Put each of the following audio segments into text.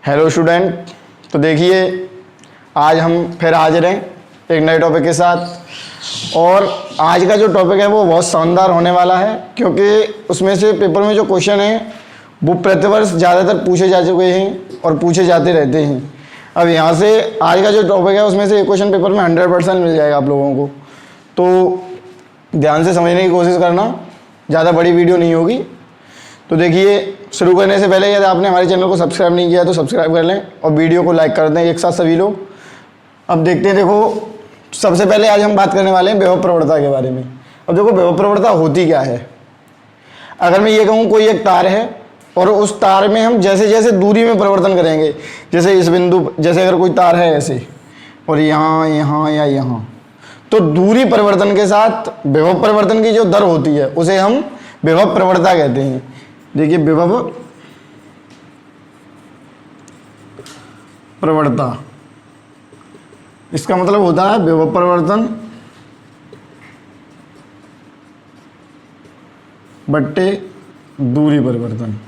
Hello student, तो देखिए आज हम फिर हाजिर हैं एक नए टॉपिक के साथ। और आज का जो टॉपिक है वो बहुत शानदार होने वाला है, क्योंकि उसमें से पेपर में जो क्वेश्चन हैं वो प्रतिवर्ष ज़्यादातर पूछे जा चुके हैं और पूछे जाते रहते हैं। अब यहाँ से आज का जो टॉपिक है उसमें से एक क्वेश्चन पेपर में 100% मिल जाएगा आप लोगों को, तो ध्यान से समझने की कोशिश करना, ज़्यादा बड़ी वीडियो नहीं होगी। तो देखिए, शुरू करने से पहले यदि आपने हमारे चैनल को सब्सक्राइब नहीं किया तो सब्सक्राइब कर लें और वीडियो को लाइक कर दें एक साथ सभी लोग। अब देखते हैं, देखो सबसे पहले आज हम बात करने वाले हैं विभव प्रवणता के बारे में। अब देखो विभव प्रवणता होती क्या है। अगर मैं ये कहूँ कोई एक तार है और उस तार में हम जैसे जैसे दूरी में परिवर्तन करेंगे, जैसे इस बिंदु, जैसे अगर कोई तार है ऐसे और यहाँ यहाँ या यहाँ, तो दूरी परिवर्तन के साथ विभव परिवर्तन की जो दर होती है उसे हम विभव प्रवणता कहते हैं। देखिए विभव प्रवणता, इसका मतलब होता है विभव परिवर्तन बट्टे दूरी परिवर्तन।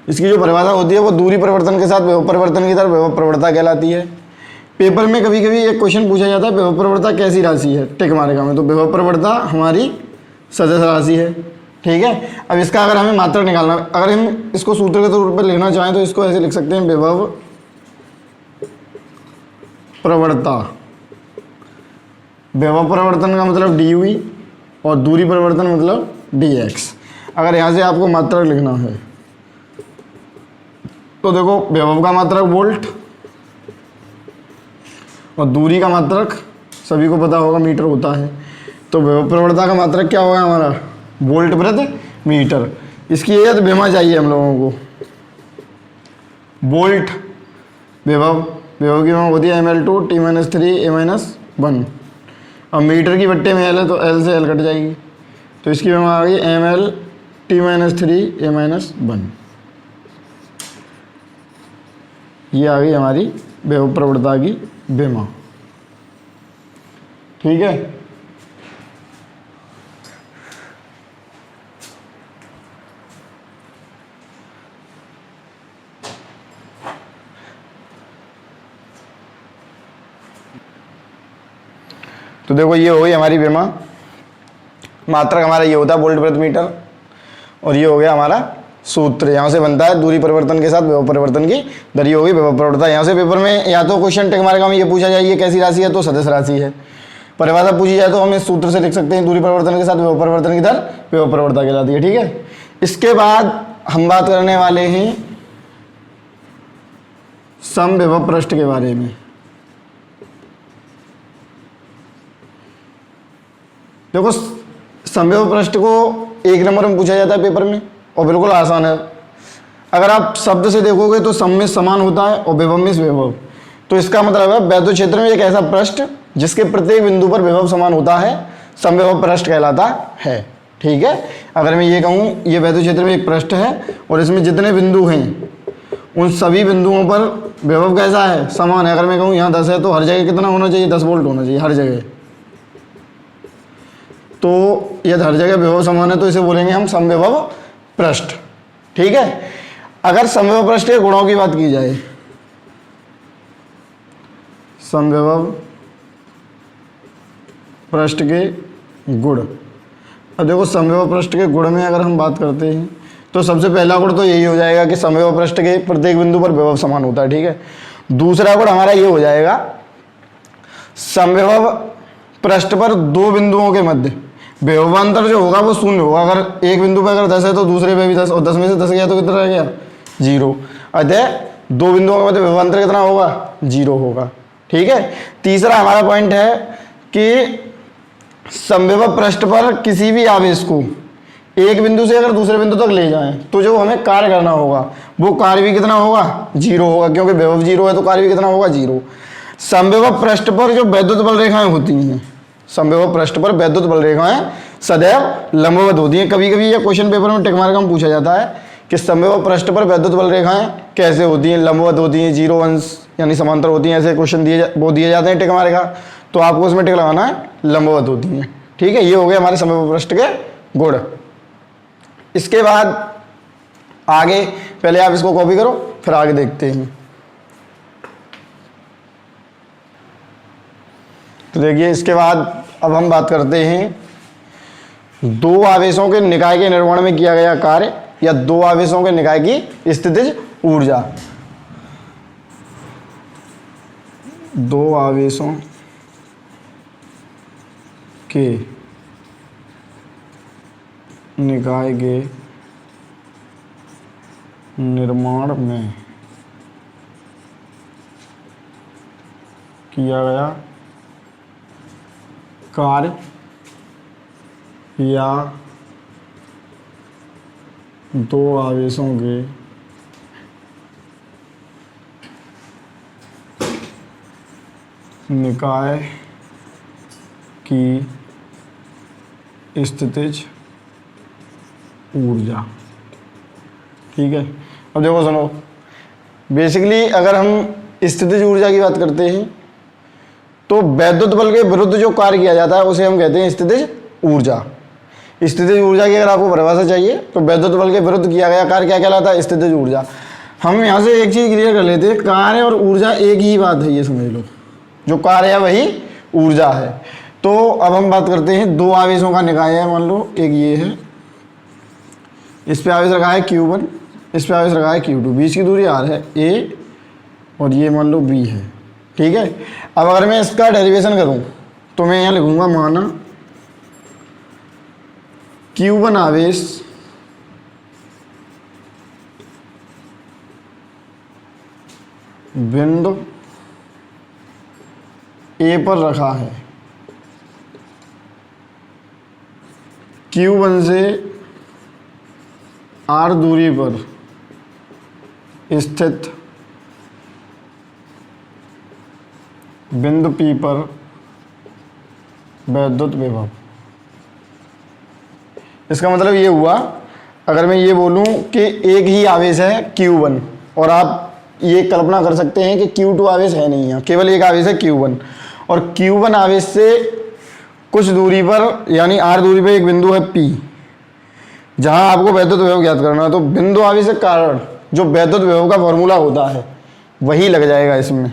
इसकी जो परिभाषा होती है वो दूरी परिवर्तन के साथ विभव परिवर्तन की दर विभव प्रवणता कहलाती है। पेपर में कभी कभी एक क्वेश्चन पूछा जाता है विभव प्रवणता कैसी राशि है, टिक मारेगा में, तो विभव प्रवणता हमारी सदिश राशि है। ठीक है। अब इसका अगर हमें मात्रक निकालना, अगर हम इसको सूत्र के तौर पर लिखना चाहें तो इसको ऐसे लिख सकते हैं, विभव प्रवणता। विभव परिवर्तन का मतलब डी हुई और दूरी परिवर्तन मतलब dx। अगर यहाँ से आपको मात्रक लिखना है तो देखो विभव का मात्रक वोल्ट और दूरी का मात्रक सभी को पता होगा मीटर होता है। तो विभव प्रवणता का मात्रक क्या होगा हमारा, वोल्ट प्रति मीटर। इसकी एक विमा चाहिए हम लोगों को, वोल्ट विभव, विभव की विमा होती है ml2 t-3 a-1। अब मीटर की बट्टे में l है तो l से l कट जाएगी, तो इसकी विमा आ गई ml t-3 a-1। ये आ गई हमारी विभव प्रवणता की विमा। ठीक है। तो देखो ये हो गई हमारी विमा। मात्रक हमारा ये होता है वोल्ट प्रति मीटर और ये हो गया हमारा सूत्र। यहाँ से बनता है दूरी परिवर्तन के साथ विभव परिवर्तन की दर, ये होगी विभव प्रवणता। यहाँ से पेपर में या तो क्वेश्चन टिक मारेगा में ये पूछा जाए ये कैसी राशि है, तो सदिश राशि है। परिभाषा पूछी जाए तो हम इस सूत्र से लिख सकते हैं दूरी परिवर्तन के साथ विभव परिवर्तन की दर विभव प्रवणता कहलाती है। ठीक है। इसके बाद हम बात करने वाले हैं समविभव पृष्ठ के बारे में। देखो समविभव पृष्ठ को 1 नंबर में पूछा जाता है पेपर में और बिल्कुल आसान है। अगर आप शब्द से देखोगे तो सम में समान होता है और विभव में विभव, तो इसका मतलब है वैद्युत क्षेत्र में एक ऐसा पृष्ठ जिसके प्रत्येक बिंदु पर विभव समान होता है समविभव पृष्ठ कहलाता है। ठीक है। अगर मैं ये कहूँ ये वैद्युत क्षेत्र में एक पृष्ठ है और इसमें जितने बिंदु हैं उन सभी बिंदुओं पर विभव कैसा है, समान है। अगर मैं कहूँ यहाँ 10 है तो हर जगह कितना होना चाहिए, 10 वोल्ट होना चाहिए हर जगह। तो यदि हर जगह विभव समान है तो इसे बोलेंगे हम समविभव पृष्ठ। ठीक है। अगर समविभव पृष्ठ के गुणों की बात की जाए, समविभव पृष्ठ के गुण। अब देखो समविभव पृष्ठ के गुण में अगर हम बात करते हैं तो सबसे पहला गुण तो यही हो जाएगा कि समविभव पृष्ठ के प्रत्येक बिंदु पर विभव समान होता है। ठीक है। दूसरा गुण हमारा ये हो जाएगा समविभव पृष्ठ पर दो बिंदुओं के मध्य विभवांतर जो होगा वो शून्य होगा। अगर एक बिंदु पर अगर 10 है तो दूसरे पे भी 10, और 10 में से 10 गया तो कितना रह गया, 0। अतः दो बिंदुओं के मध्य विभवांतर कितना होगा, 0 होगा। ठीक है। तीसरा हमारा पॉइंट है कि समविभव पृष्ठ पर किसी भी आवेश को एक बिंदु से अगर दूसरे बिंदु तक ले जाएं तो जो हमें कार्य करना होगा वो कार्य भी कितना होगा, 0 होगा, क्योंकि विभव 0 है तो कार्य भी कितना होगा, 0। समविभव पृष्ठ पर जो वैद्युत बल रेखाएं होती हैं, समविभव पृष्ठ पर वैद्युत बल रेखाएं सदैव लंबवत होती हैं। कभी कभी ये क्वेश्चन पेपर में टिक मार्क में पूछा जाता है कि समविभव पृष्ठ पर वैद्युत बल रेखाएं कैसे होती हैं, लंबवत होती हैं, 0 अंश यानी समांतर होती हैं, ऐसे क्वेश्चन दिए जाते हैं टिक मारेगा, तो आपको उसमें टिक लगाना है लंबवत होती हैं। ठीक है। ये हो गया हमारे समविभव पृष्ठ के गुण। इसके बाद आगे पहले आप इसको कॉपी करो, फिर आगे देखते हैं। तो देखिए इसके बाद अब हम बात करते हैं दो आवेशों के निकाय के निर्माण में किया गया कार्य या दो आवेशों के निकाय की स्थितिज ऊर्जा। दो आवेशों के निकाय के निर्माण में किया गया कार्य या दो आवेशों के निकाय की स्थितिज ऊर्जा। ठीक है, अब देखो सुनो, बेसिकली अगर हम स्थितिज ऊर्जा की बात करते हैं तो वैद्युत बल के विरुद्ध जो कार्य किया जाता है उसे हम कहते हैं स्थितिज ऊर्जा। स्थितिज ऊर्जा की अगर आपको परिभाषा चाहिए तो वैद्युत बल के विरुद्ध किया गया कार्य क्या कहलाता है? स्थितिज ऊर्जा। हम यहाँ से एक चीज़ क्लियर कर लेते हैं, कार्य और ऊर्जा एक ही बात है, ये समझ लो, जो कार्य है वही ऊर्जा है। तो अब हम बात करते हैं दो आवेशों का निकाय है, मान लो एक ये है, इस पे आवेश रखा है Q1, इस पे आवेश रखा है Q2, बीच की दूरी R है A और ये मान लो B है। ठीक है, अब अगर मैं इसका डेरिवेशन करूं तो मैं यहाँ लिखूंगा माना Q1 आवेश बिंदु A पर रखा है, Q1 से R दूरी पर स्थित बिंदु P पर वैद्युत विभव। इसका मतलब ये हुआ, अगर मैं ये बोलूं कि एक ही आवेश है Q1 और आप ये कल्पना कर सकते हैं कि Q2 आवेश है नहीं है, केवल एक आवेश है Q1 और Q1 आवेश से कुछ दूरी पर यानी R दूरी पर एक बिंदु है P जहां आपको वैद्युत विभव ज्ञात करना है। तो बिंदु आवेश के कारण जो वैद्युत विभव का फॉर्मूला होता है वही लग जाएगा इसमें,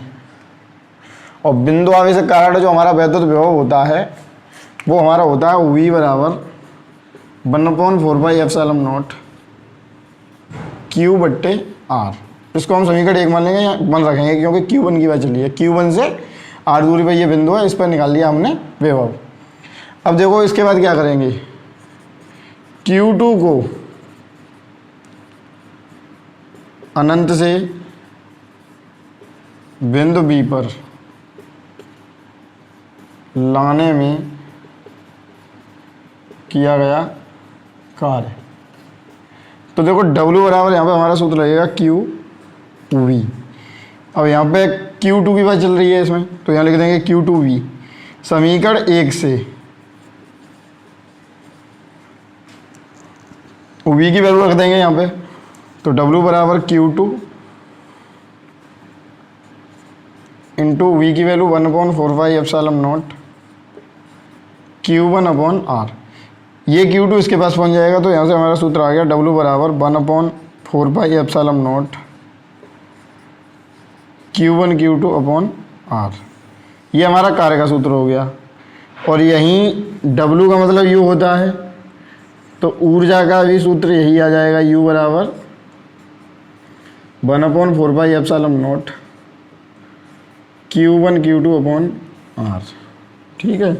और बिंदु आवेश के कारण जो हमारा वैद्युत विभव होता है वो हमारा होता है V बराबर 1/4πε0 Q/R। इसको हम समीकरण 1 मान लेंगे या 1 रखेंगे क्योंकि Q1 की बात चल रही है। Q1 से R दूरी पर ये बिंदु है, इस पर निकाल लिया हमने विभव। अब देखो इसके बाद क्या करेंगे, Q2 को अनंत से बिंदु B पर लाने में किया गया कार्य। तो देखो W बराबर यहाँ पे हमारा सूत्र लगेगा QV। अब यहाँ पे Q2 की बात चल रही है इसमें, तो यहाँ लिख देंगे Q2V। समीकरण 1 से V की वैल्यू रख देंगे यहाँ पे, तो W बराबर Q2 इंटू V की वैल्यू 1/4πε0 Q1/R। ये Q2 इसके पास पहुंच जाएगा, तो यहाँ से हमारा सूत्र आ गया W बराबर 1/4πε0 Q1 Q2/R। ये हमारा कार्य का सूत्र हो गया, और यहीं W का मतलब U होता है, तो ऊर्जा का भी सूत्र यही आ जाएगा, U बराबर 1/4πε0 Q1 Q2/R। ठीक है,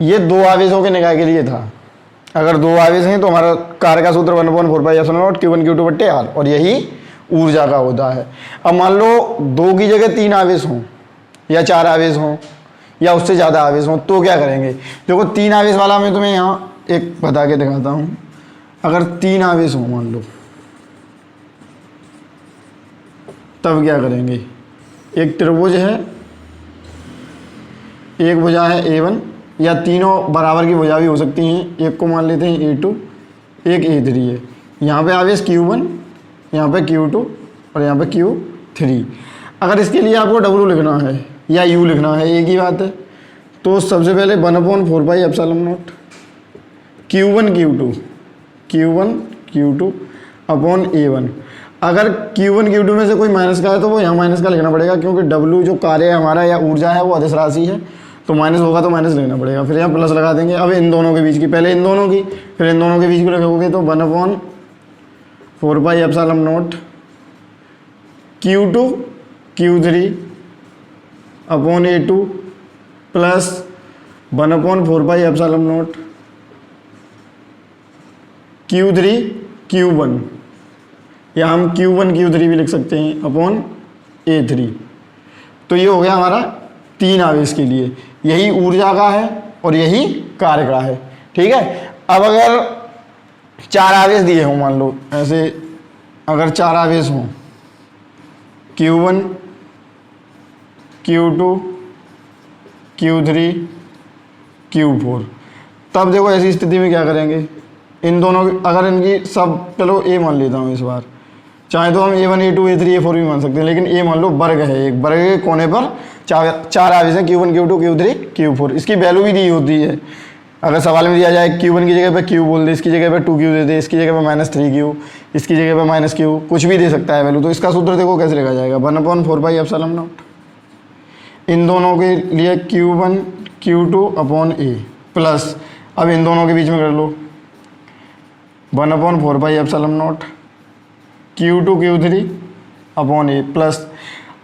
ये दो आवेशों के निकाय के लिए था। अगर दो आवेश हैं तो हमारा कार्य का सूत्र 1/4πε0 Q1 Q2/R, और यही ऊर्जा का होता है। अब मान लो दो की जगह तीन आवेश हों या चार आवेश हों या उससे ज़्यादा आवेश हों, तो क्या करेंगे। देखो तीन आवेश वाला मैं तुम्हें यहाँ एक बता के दिखाता हूँ। अगर तीन आवेश हों मान लो, तब क्या करेंगे, एक त्रिभुज है, एक भुजा है A1, या तीनों बराबर की भुजा भी हो सकती हैं। एक को मान लेते हैं A2, एक A3 है। यहाँ पे आवेश Q1, यहाँ पे Q2 और यहाँ पे Q3। अगर इसके लिए आपको W लिखना है या U लिखना है, एक ही बात है। तो सबसे पहले 1/4πε0 Q1 Q2 Q1 Q2 upon A1। अगर Q1 Q2 में से कोई माइनस का है तो वो यहाँ माइनस का लिखना पड़ेगा, क्योंकि W जो कार्य है हमारा या ऊर्जा है वो अदिश राशि है, तो माइनस होगा तो माइनस लिखना पड़ेगा। फिर यहाँ प्लस लगा देंगे। अब इन दोनों के बीच की, पहले इन दोनों की फिर इन दोनों के बीच की लिखोगे तो 1/4πε0 Q2 Q3 upon A2 plus 1/4πε0 Q3 Q1, या हम Q1 Q3 भी लिख सकते हैं अपॉन A3। तो ये हो गया हमारा 3 आवेश के लिए, यही ऊर्जा का है और यही कार्य का है। ठीक है। अब अगर 4 आवेश दिए हों, मान लो ऐसे, अगर 4 आवेश हों Q1 Q2 Q3 Q4, तब देखो ऐसी स्थिति में क्या करेंगे, इन दोनों अगर इनकी सब, चलो A मान लेता हूँ इस बार, चाहे तो हम A1 A2 A3 A4 भी मान सकते हैं, लेकिन A मान लो वर्ग है, एक वर्ग के कोने पर 4 आवेश हैं Q1 Q2 Q3 Q4। इसकी वैल्यू भी दी होती है। अगर सवाल में दिया जाए Q1 की जगह पे Q बोल दे, इसकी जगह पे 2Q दे दे, इसकी जगह पे -3Q, इसकी जगह पे -Q, कुछ भी दे सकता है वैल्यू। तो इसका सूत्र देखो कैसे लिखा जाएगा, 1/4πε0 इन दोनों के लिए Q1 Q2 upon A plus, अब इन दोनों के बीच में कर लो 1/4πε0 Q2 Q3 upon A plus.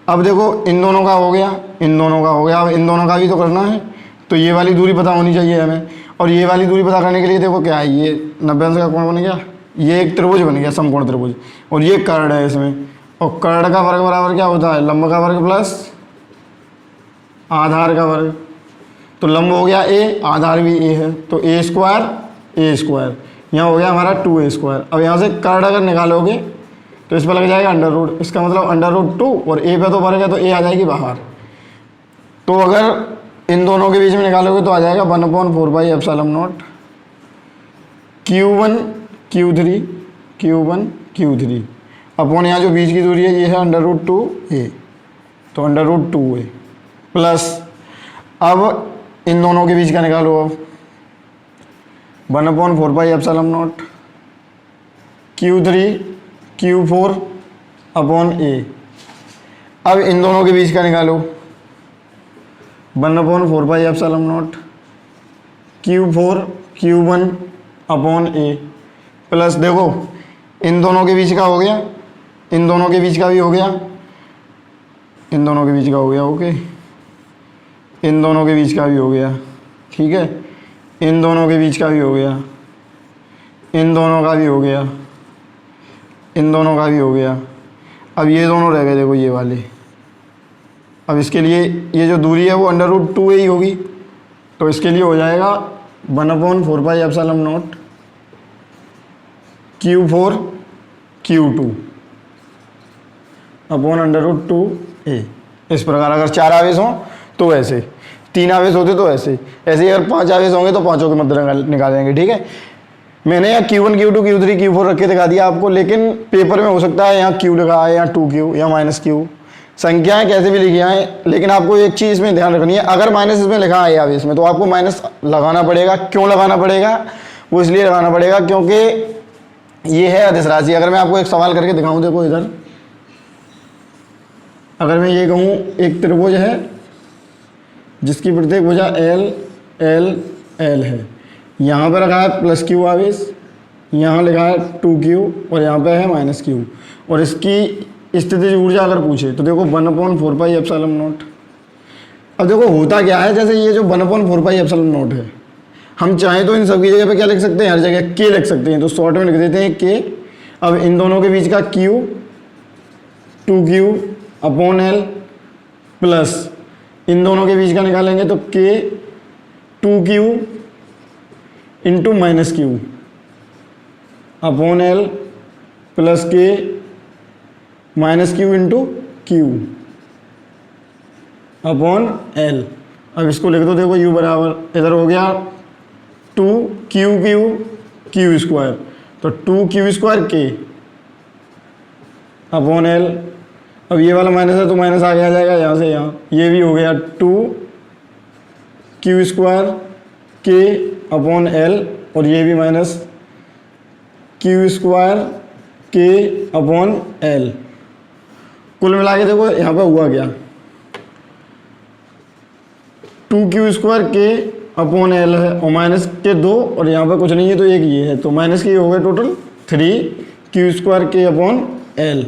अब देखो इन दोनों का हो गया, इन दोनों का हो गया, अब इन दोनों का भी तो करना है, तो ये वाली दूरी पता होनी चाहिए हमें। और ये वाली दूरी पता करने के लिए देखो क्या है, ये 90 अंश का कोण बन गया, ये एक त्रिभुज बन गया, समकोण त्रिभुज, और ये कर्ण है इसमें। और कर्ण का वर्ग बराबर क्या होता है, लंब का वर्ग प्लस आधार का वर्ग। तो लंब हो गया A, आधार भी A है, तो A², यहाँ हो गया हमारा 2A²। अब यहाँ से कर्ण अगर निकालोगे तो इस पर लग जाएगा √, इसका मतलब √2, और A पे तो वर्ग है तो A आ जाएगी बाहर। तो अगर इन दोनों के बीच में निकालोगे तो आ जाएगा 1/4πε0 Q1 Q3 अपॉन यहाँ जो बीच की दूरी है ये है √2A, तो √2A प्लस, अब इन दोनों के बीच का निकालो, अब 1/4πε0 Q3 Q4 अपॉन A। अब इन दोनों के बीच का निकालो 1/4πε0 Q4 Q1 upon A plus, देखो इन दोनों के बीच का हो गया, इन दोनों के बीच का भी हो गया, इन दोनों के बीच का हो गया, ओके, इन दोनों के बीच का भी हो गया, ठीक है, इन दोनों के बीच का भी हो गया, इन दोनों का भी हो गया, इन दोनों का भी हो गया। अब ये दोनों रह गए, देखो ये वाले। अब इसके लिए ये जो दूरी है वो √2A ही होगी, तो इसके लिए हो जाएगा 1/4πε0 Q4 Q2 अपॉन √2A। इस प्रकार अगर 4 आवेश हों तो ऐसे, 3 आवेश होते तो ऐसे, ऐसे ही अगर 5 आवेश होंगे तो पाँचों के मध्य निकालेंगे। ठीक है, मैंने यहाँ Q1 Q2 Q3 Q4 रख के दिखा दिया आपको, लेकिन पेपर में हो सकता है यहाँ Q लिखा है, यहाँ 2Q या -Q, संख्याएं कैसे भी लिखी आए, लेकिन आपको एक चीज़ इसमें ध्यान रखनी है, अगर माइनस इसमें लिखा है आवेश में तो आपको माइनस लगाना पड़ेगा। क्यों लगाना पड़ेगा, वो इसलिए लगाना पड़ेगा क्योंकि ये है अदिश राशि। अगर मैं आपको एक सवाल करके दिखाऊं, देखो इधर, अगर मैं ये कहूँ एक त्रिभुज है जिसकी प्रत्येक भुजा L L L है, यहाँ पर रखा है +Q आवेश, यहाँ लिखा है 2Q और यहाँ पे है -Q, और इसकी स्थितिज ऊर्जा अगर पूछे तो देखो 1/4πε0। अब देखो होता क्या है, जैसे ये जो 1/4πε0 है, हम चाहें तो इन सब की जगह पे क्या लिख सकते हैं, हर जगह K लिख सकते हैं, तो शॉर्ट में लिख देते हैं K। अब इन दोनों के बीच का Q 2Q upon L plus इन दोनों के बीच का निकालेंगे तो K 2Q into -Q upon L plus K -Q into Q upon L। अब इसको लिख दो, देखो U बराबर, इधर हो गया 2Q तो 2Q² K अपॉन L। अब ये वाला माइनस है तो माइनस आगे आ जाएगा यहाँ से यहाँ, ये भी हो गया 2Q² K अपॉन L, और ये भी क्यू स्क्वायर के अपॉन एल। कुल मिला के देखो यहाँ पे हुआ क्या, 2q² के अपॉन एल है और माइनस के 2 और यहाँ पे कुछ नहीं है तो एक ये है, तो माइनस के हो गए टोटल 3q² के अपॉन एल।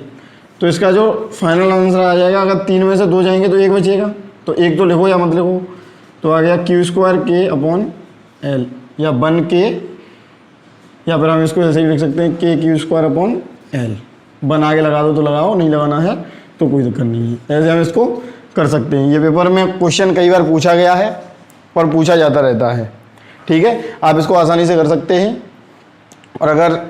तो इसका जो फाइनल आंसर आ जाएगा, अगर 3 में से 2 जाएंगे तो 1 बचेगा, तो 1 तो लिखो या मत लिखो, तो आ गया q² के अपॉन एल या 1 के, या फिर हम इसको ऐसे ही लिख सकते हैं के q² अपॉन एल। 1 आगे लगा दो तो लगाओ, नहीं लगाना है तो कोई दिक्कत नहीं है, ऐसे हम इसको कर सकते हैं। ये पेपर में क्वेश्चन कई बार पूछा गया है और पूछा जाता रहता है, ठीक है। आप इसको आसानी से कर सकते हैं, और अगर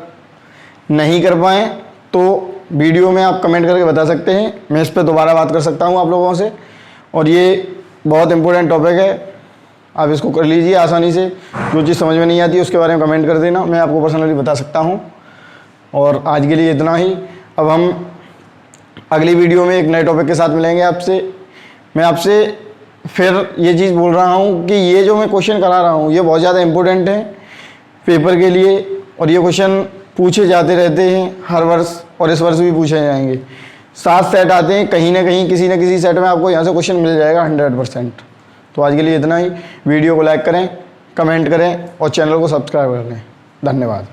नहीं कर पाएँ तो वीडियो में आप कमेंट करके बता सकते हैं, मैं इस पर दोबारा बात कर सकता हूँ आप लोगों से। और ये बहुत इंपॉर्टेंट टॉपिक है, आप इसको कर लीजिए आसानी से। जो चीज़ समझ में नहीं आती उसके बारे में कमेंट कर देना, मैं आपको पर्सनली बता सकता हूँ। और आज के लिए इतना ही। अब हम अगली वीडियो में एक नए टॉपिक के साथ मिलेंगे आपसे। मैं आपसे फिर ये चीज़ बोल रहा हूँ कि ये जो मैं क्वेश्चन करा रहा हूँ ये बहुत ज़्यादा इम्पोर्टेंट है पेपर के लिए, और ये क्वेश्चन पूछे जाते रहते हैं हर वर्ष, और इस वर्ष भी पूछे जाएंगे। 7 सेट आते हैं, कहीं ना कहीं किसी न किसी सेट में आपको यहाँ से क्वेश्चन मिल जाएगा 100%। तो आज के लिए इतना ही। वीडियो को लाइक करें, कमेंट करें और चैनल को सब्सक्राइब करें। धन्यवाद।